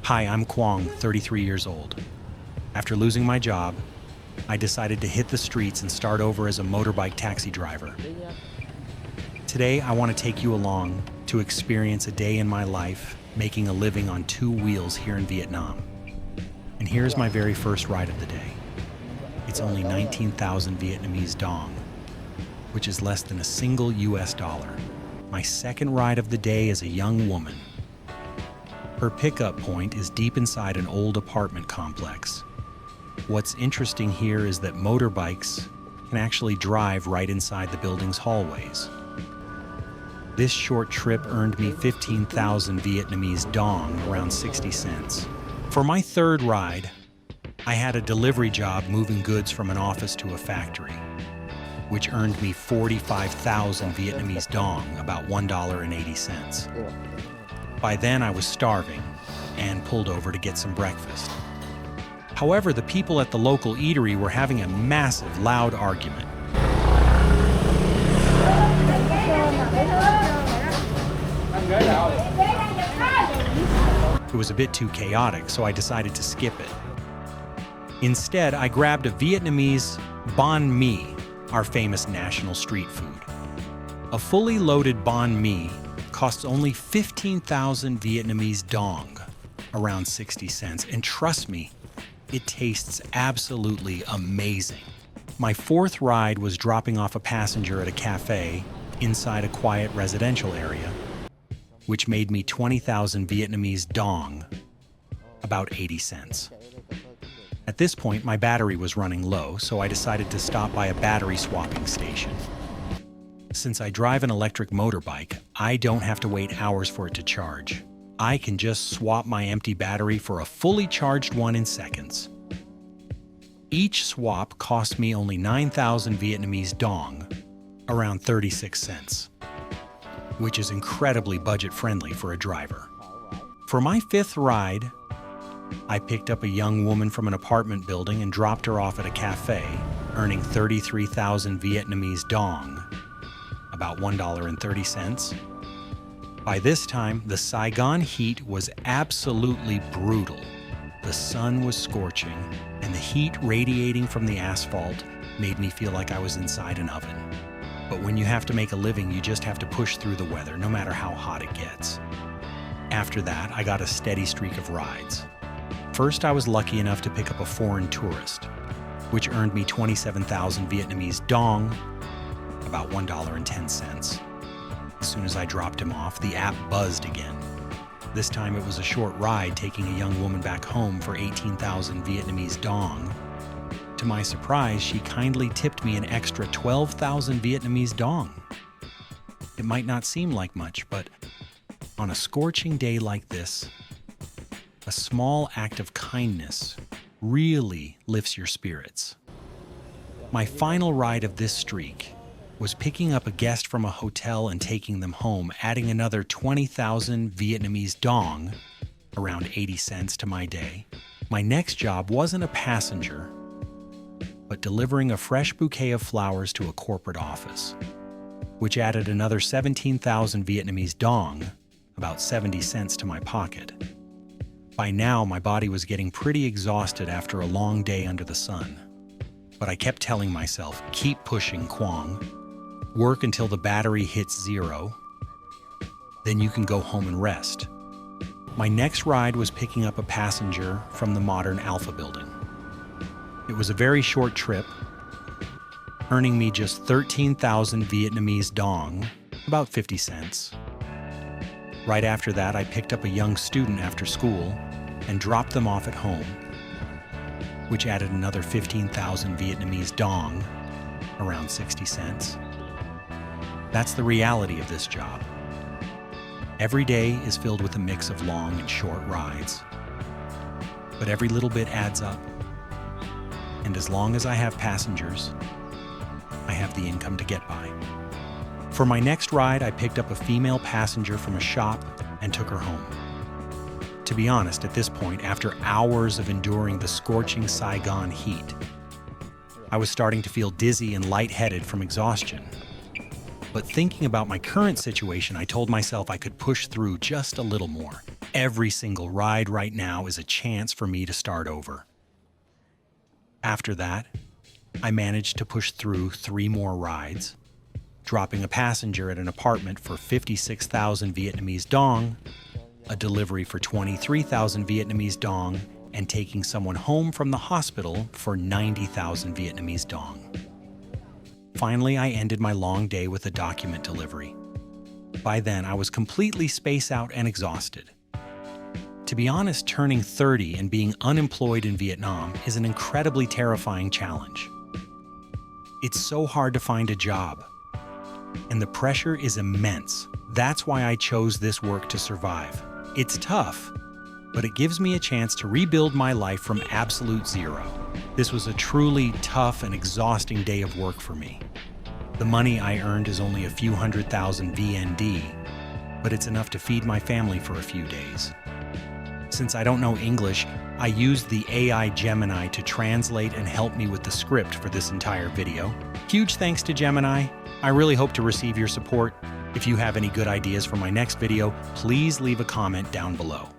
Hi, I'm Kwong, 33 years old. After losing my job, I decided to hit the streets and start over as a motorbike taxi driver. Today, I want to take you along to experience a day in my life making a living on two wheels here in Vietnam. And here's my very first ride of the day. It's only 19,000 Vietnamese dong, which is less than a single US dollar. My second ride of the day is a young woman. Her pickup point is deep inside an old apartment complex. What's interesting here is that motorbikes can actually drive right inside the building's hallways. This short trip earned me 15,000 Vietnamese dong, around 60 cents. For my third ride, I had a delivery job moving goods from an office to a factory, which earned me 45,000 Vietnamese dong, about $1.80. By then, I was starving and pulled over to get some breakfast. However, the people at the local eatery were having a massive, loud argument. It was a bit too chaotic, so I decided to skip it. Instead, I grabbed a Vietnamese banh mi, our famous national street food. A fully loaded banh mi costs only 15,000 Vietnamese dong, around 60 cents, and trust me, it tastes absolutely amazing. My fourth ride was dropping off a passenger at a cafe inside a quiet residential area, which made me 20,000 Vietnamese dong, about 80 cents. At this point, my battery was running low, so I decided to stop by a battery swapping station. Since I drive an electric motorbike, I don't have to wait hours for it to charge. I can just swap my empty battery for a fully charged one in seconds. Each swap cost me only 9,000 Vietnamese dong, around 36 cents, which is incredibly budget-friendly for a driver. For my fifth ride, I picked up a young woman from an apartment building and dropped her off at a cafe, earning 33,000 Vietnamese dong, about $1.30. By this time, the Saigon heat was absolutely brutal. The sun was scorching, and the heat radiating from the asphalt made me feel like I was inside an oven. But when you have to make a living, you just have to push through the weather, no matter how hot it gets. After that, I got a steady streak of rides. First, I was lucky enough to pick up a foreign tourist, which earned me 27,000 Vietnamese dong, about $1.10. As soon as I dropped him off, the app buzzed again. This time it was a short ride taking a young woman back home for 18,000 Vietnamese dong. To my surprise, she kindly tipped me an extra 12,000 Vietnamese dong. It might not seem like much, but on a scorching day like this, a small act of kindness really lifts your spirits. My final ride of this streak was picking up a guest from a hotel and taking them home, adding another 20,000 Vietnamese dong, around 80 cents to my day. My next job wasn't a passenger, but delivering a fresh bouquet of flowers to a corporate office, which added another 17,000 Vietnamese dong, about 70 cents to my pocket. By now, my body was getting pretty exhausted after a long day under the sun. But I kept telling myself, keep pushing, Kwong. Work until the battery hits zero, then you can go home and rest. My next ride was picking up a passenger from the modern Alpha building. It was a very short trip, earning me just 13,000 Vietnamese dong, about 50 cents. Right after that, I picked up a young student after school and dropped them off at home, which added another 15,000 Vietnamese dong, around 60 cents. That's the reality of this job. Every day is filled with a mix of long and short rides, but every little bit adds up. And as long as I have passengers, I have the income to get by. For my next ride, I picked up a female passenger from a shop and took her home. To be honest, at this point, after hours of enduring the scorching Saigon heat, I was starting to feel dizzy and lightheaded from exhaustion. But thinking about my current situation, I told myself I could push through just a little more. Every single ride right now is a chance for me to start over. After that, I managed to push through 3 more rides, dropping a passenger at an apartment for 56,000 Vietnamese dong, a delivery for 23,000 Vietnamese dong, and taking someone home from the hospital for 90,000 Vietnamese dong. Finally, I ended my long day with a document delivery. By then, I was completely spaced out and exhausted. To be honest, turning 30 and being unemployed in Vietnam is an incredibly terrifying challenge. It's so hard to find a job, and the pressure is immense. That's why I chose this work to survive. It's tough, but it gives me a chance to rebuild my life from absolute zero. This was a truly tough and exhausting day of work for me. The money I earned is only a few 100,000 VND, but it's enough to feed my family for a few days. Since I don't know English, I used the AI Gemini to translate and help me with the script for this entire video. Huge thanks to Gemini. I really hope to receive your support. If you have any good ideas for my next video, please leave a comment down below.